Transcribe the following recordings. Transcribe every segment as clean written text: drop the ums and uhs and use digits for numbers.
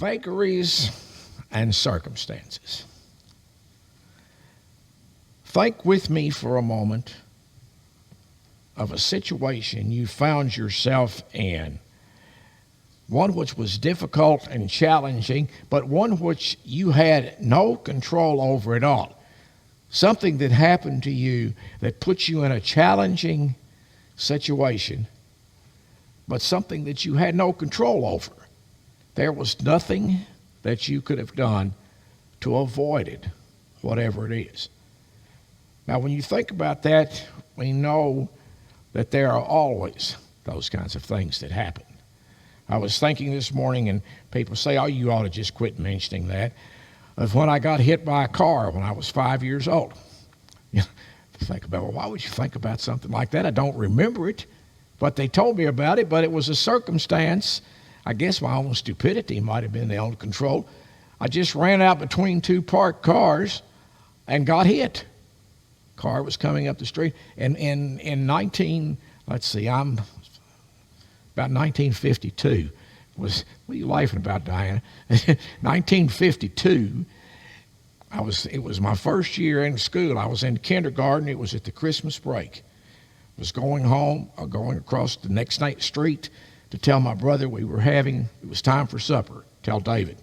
Vagaries and circumstances. Think with me for a moment of a situation you found yourself in, one which was difficult and challenging, but one which you had no control over at all. Something that happened to you that put you in a challenging situation, but something that you had no control over. There was nothing that you could have done to avoid it, whatever it is. Now, when you think about that, we know that there are always those kinds of things that happen. I was thinking this morning, and people say, oh, you ought to just quit mentioning that, of when I got hit by a car when I was 5 years old. You think about, well, why would you think about something like that? I don't remember it, but they told me about it, but it was a circumstance. I guess my own stupidity might have been the only control. I just ran out between two parked cars and got hit. Car was coming up the street, and in 1952 was, what are you laughing about, Diana? 1952, it was my first year in school. I was in kindergarten. It was at the Christmas break. I was going home, going across the next night street to tell my brother it was time for supper. Tell David.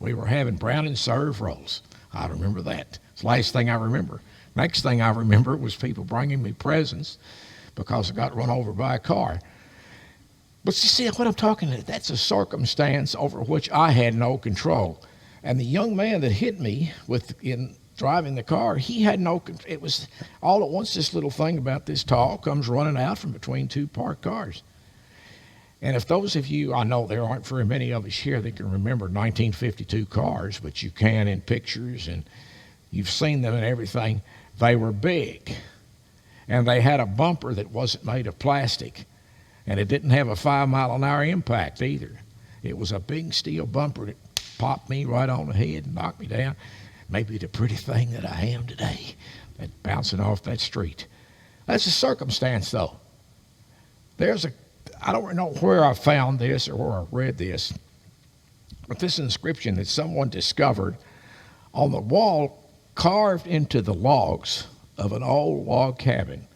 We were having brown and serve rolls. I remember that. It's the last thing I remember. Next thing I remember was people bringing me presents because I got run over by a car. But you see what I'm talking about? That's a circumstance over which I had no control. And the young man that hit me in driving the car, he had no control. It was all at once this little thing about this tall comes running out from between two parked cars. And if those of you, I know there aren't very many of us here that can remember 1952 cars, but you can in pictures and you've seen them and everything. They were big, and they had a bumper that wasn't made of plastic, and it didn't have a 5-mile-an-hour impact either. It was a big steel bumper that popped me right on the head and knocked me down. Maybe the pretty thing that I am today, that bouncing off that street. That's a circumstance, though. I don't know where I found this or where I read this, but this inscription that someone discovered on the wall carved into the logs of an old log cabin.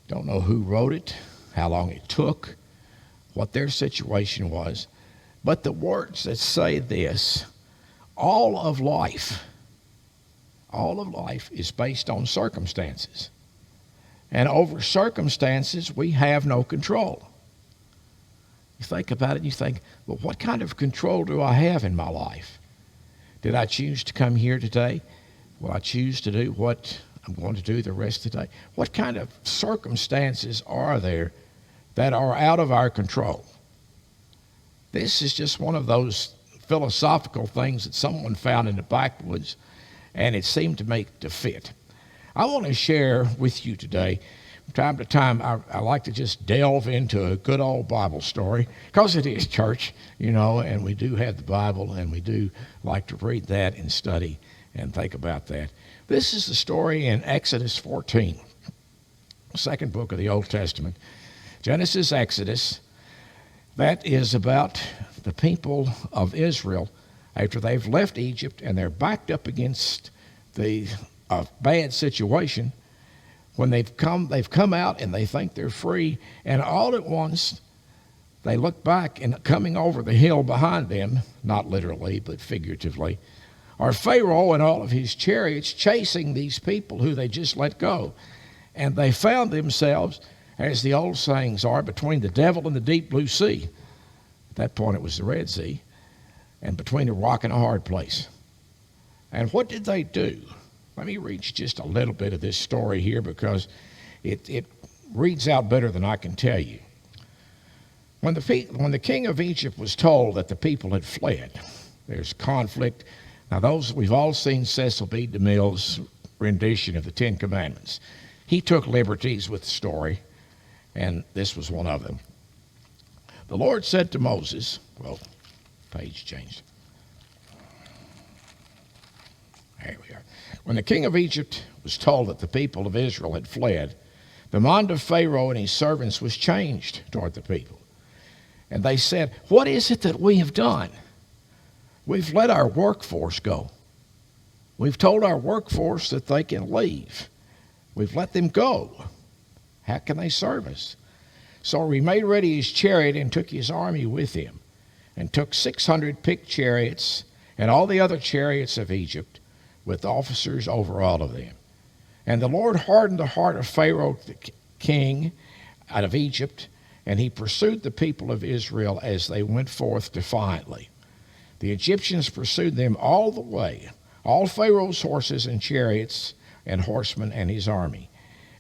Don't know who wrote it, how long it took, what their situation was, but the words that say this, all of life is based on circumstances. And over circumstances, we have no control. You think about it and you think, well, what kind of control do I have in my life? Did I choose to come here today? Will I choose to do what I'm going to do the rest of the day? What kind of circumstances are there that are out of our control? This is just one of those philosophical things that someone found in the backwoods, and it seemed to make the fit. I want to share with you today, from time to time, I like to just delve into a good old Bible story, because it is church, and we do have the Bible, and we do like to read that and study and think about that. This is the story in Exodus 14, second book of the Old Testament. Genesis, Exodus, that is about the people of Israel after they've left Egypt and they're backed up against the bad situation. When they've come out and they think they're free, and all at once they look back, and coming over the hill behind them, not literally but figuratively, are Pharaoh and all of his chariots chasing these people who they just let go. And they found themselves, as the old sayings are, between the devil and the deep blue sea. At that point it was the Red Sea, and between a rock and a hard place. And what did they do? Let me read just a little bit of this story here, because it reads out better than I can tell you. When the king of Egypt was told that the people had fled, there's conflict. Now, we've all seen Cecil B. DeMille's rendition of the Ten Commandments. He took liberties with the story, and this was one of them. The Lord said to Moses, page changed. There we are. When the king of Egypt was told that the people of Israel had fled, the mind of Pharaoh and his servants was changed toward the people. And they said, what is it that we have done? We've let our workforce go. We've told our workforce that they can leave. We've let them go. How can they serve us? So he made ready his chariot and took his army with him, and took 600 picked chariots and all the other chariots of Egypt, with officers over all of them. And the Lord hardened the heart of Pharaoh the king out of Egypt, and he pursued the people of Israel as they went forth defiantly. The Egyptians pursued them all the way, all Pharaoh's horses and chariots and horsemen and his army,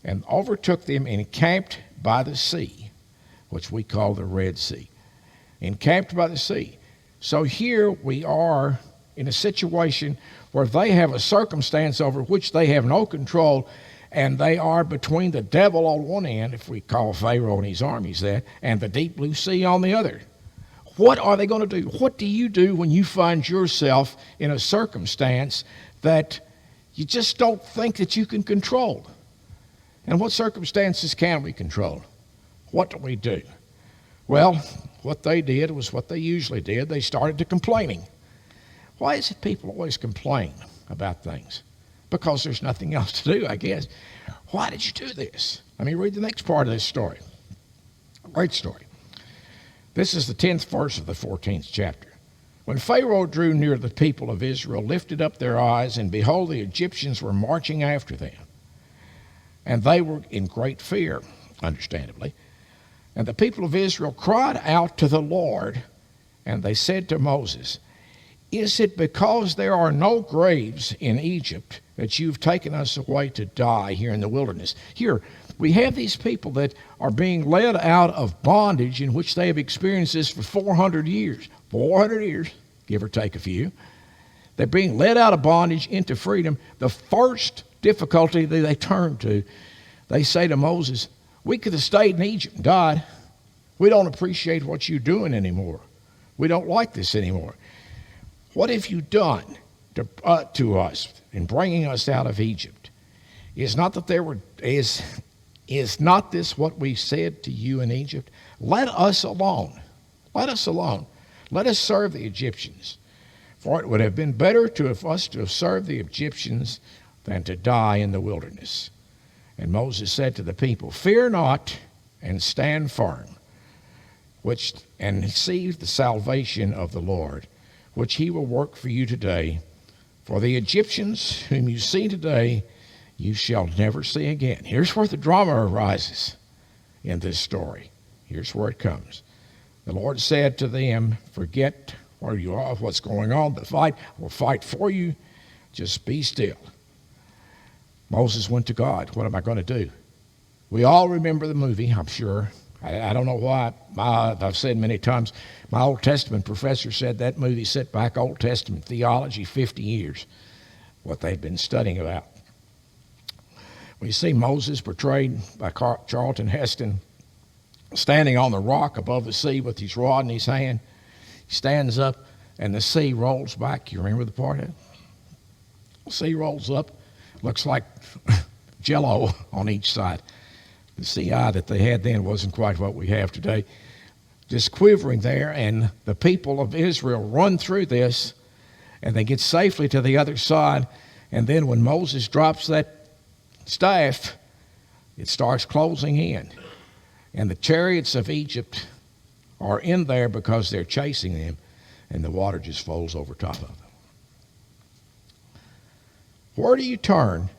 and overtook them encamped by the sea, which we call the Red Sea. Encamped by the sea. So here we are in a situation where they have a circumstance over which they have no control, and they are between the devil on one end, if we call Pharaoh and his armies that, and the deep blue sea on the other. What are they going to do? What do you do when you find yourself in a circumstance that you just don't think that you can control? And what circumstances can we control? What do we do? Well, what they did was what they usually did. They started to complaining. Why is it people always complain about things? Because there's nothing else to do, I guess. Why did you do this? Let me read the next part of this story. Great story. This is the 10th verse of the 14th chapter. When Pharaoh drew near, the people of Israel lifted up their eyes, and behold, the Egyptians were marching after them. And they were in great fear, understandably. And the people of Israel cried out to the Lord, and they said to Moses, is it because there are no graves in Egypt that you've taken us away to die here in the wilderness? Here, we have these people that are being led out of bondage in which they have experienced this for 400 years. 400 years, give or take a few. They're being led out of bondage into freedom. The first difficulty that they turn to, they say to Moses, we could have stayed in Egypt and died. We don't appreciate what you're doing anymore. We don't like this anymore. What have you done to us in bringing us out of Egypt? Is not this what we said to you in Egypt? Let us alone. Let us alone. Let us serve the Egyptians. For it would have been better to us to have served the Egyptians than to die in the wilderness. And Moses said to the people, fear not, and stand firm, and see the salvation of the Lord, which he will work for you today. For the Egyptians whom you see today, you shall never see again. Here's where the drama arises in this story. Here's where it comes. The Lord said to them, forget where you are, what's going on. The fight will fight for you. Just be still. Moses went to God. What am I going to do? We all remember the movie, I'm sure. I don't know why. I've said many times, my Old Testament professor said that movie set back Old Testament theology 50 years, what they'd been studying about. We see Moses, portrayed by Charlton Heston, standing on the rock above the sea with his rod in his hand. He stands up, and the sea rolls back. You remember the part of it? The sea rolls up. Looks like Jell-O on each side. The sea eye that they had then wasn't quite what we have today. Just quivering there, and the people of Israel run through this, and they get safely to the other side. And then when Moses drops that staff, it starts closing in. And the chariots of Egypt are in there because they're chasing them, and the water just falls over top of them. Where do you turn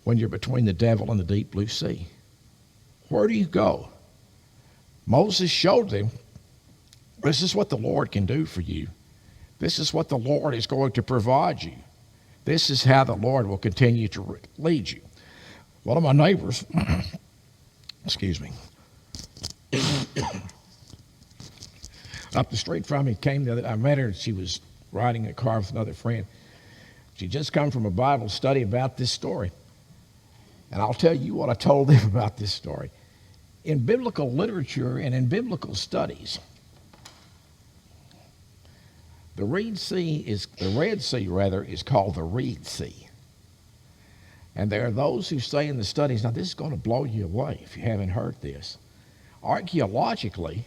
when you're between the devil and the deep blue sea? Where do you go? Moses showed them, this is what the Lord can do for you. This is what the Lord is going to provide you. This is how the Lord will continue to lead you. One of my neighbors, excuse me, up the street from me came the other. I met her, and she was riding a car with another friend. She just come from a Bible study about this story. And I'll tell you what I told them about this story. In biblical literature and in biblical studies, the Red Sea is called the Reed Sea. And there are those who say in the studies, now this is going to blow you away if you haven't heard this. Archaeologically,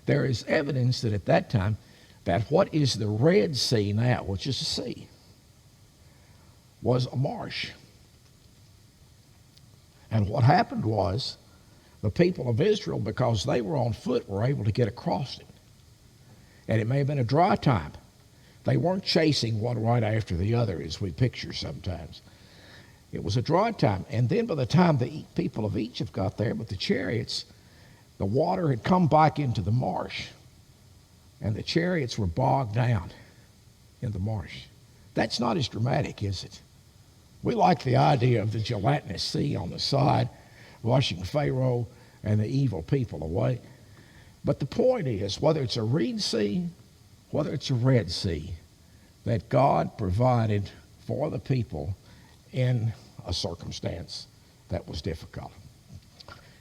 There is evidence that at that time, that what is the Red Sea now, which is a sea, was a marsh. And what happened was the people of Israel, because they were on foot, were able to get across it. And it may have been a dry time. They weren't chasing one right after the other, as we picture sometimes. It was a dry time. And then by the time the people of Egypt got there with the chariots, the water had come back into the marsh. And the chariots were bogged down in the marsh. That's not as dramatic, is it? We like the idea of the gelatinous sea on the side, washing Pharaoh and the evil people away. But the point is, whether it's a Reed Sea, whether it's a Red Sea, that God provided for the people in a circumstance that was difficult.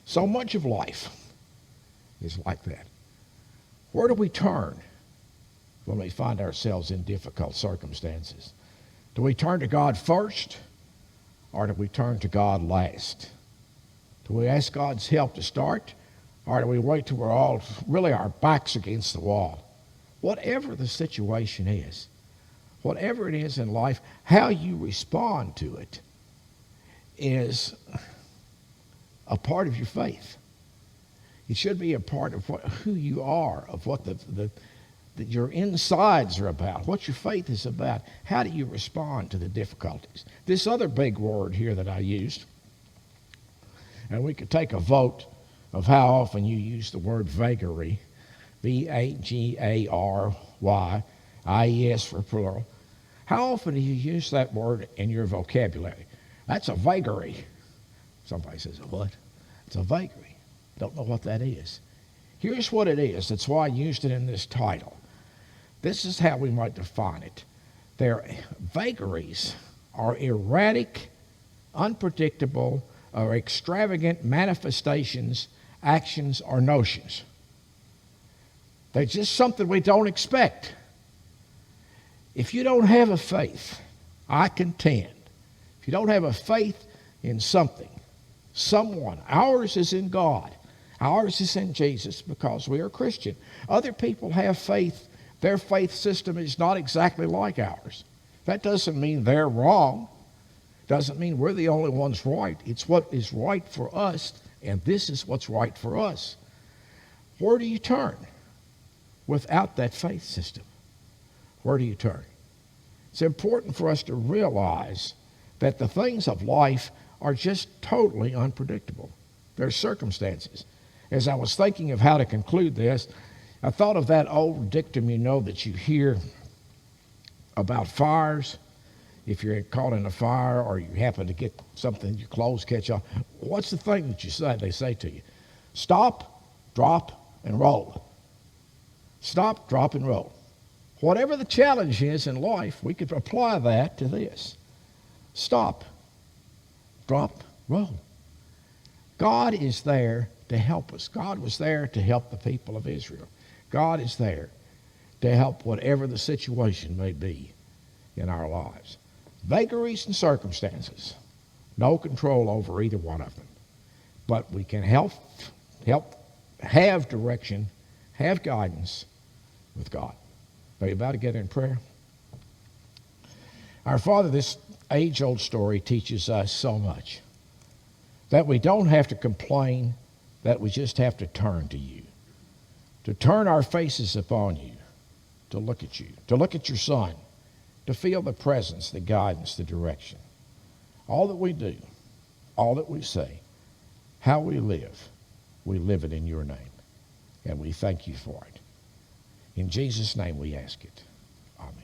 So much of life is like that. Where do we turn when we find ourselves in difficult circumstances? Do we turn to God first, or do we turn to God last? Do we ask God's help to start, or do we wait till we're all really our backs against the wall? Whatever the situation is, whatever it is in life, how you respond to it is a part of your faith. It should be a part of who you are, of what your insides are about, what your faith is about. How do you respond to the difficulties? This other big word here that I used, and we could take a vote of how often you use the word vagary, V-A-G-A-R-Y-I-E-S for plural. How often do you use that word in your vocabulary? That's a vagary. Somebody says, what? It's a vagary. Don't know what that is. Here's what it is. That's why I used it in this title. This is how we might define it. Vagaries are erratic, unpredictable, or extravagant manifestations, actions, or notions. They're just something we don't expect. If you don't have a faith, I contend, if you don't have a faith in something, someone, ours is in God, ours is in Jesus because we are Christian. Other people have faith. Their faith system is not exactly like ours. That doesn't mean they're wrong. Doesn't mean we're the only ones right. It's what is right for us, and this is what's right for us. Where do you turn without that faith system? Where do you turn? It's important for us to realize that the things of life are just totally unpredictable. There are circumstances. As I was thinking of how to conclude this, I thought of that old dictum, that you hear about fires. If you're caught in a fire or you happen to get something, your clothes catch on, what's the thing that they say to you? Stop, drop, and roll. Stop, drop, and roll. Whatever the challenge is in life, we could apply that to this. Stop, drop, roll. God is there to help us. God was there to help the people of Israel. God is there to help whatever the situation may be in our lives. Vagaries and circumstances, no control over either one of them. But we can help have direction, have guidance with God. Are you about together in prayer? Our Father, this age-old story teaches us so much. That we don't have to complain, that we just have to turn to you. To turn our faces upon you, to look at you, to look at your Son, to feel the presence, the guidance, the direction. All that we do, all that we say, how we live it in your name. And we thank you for it. In Jesus' name we ask it. Amen.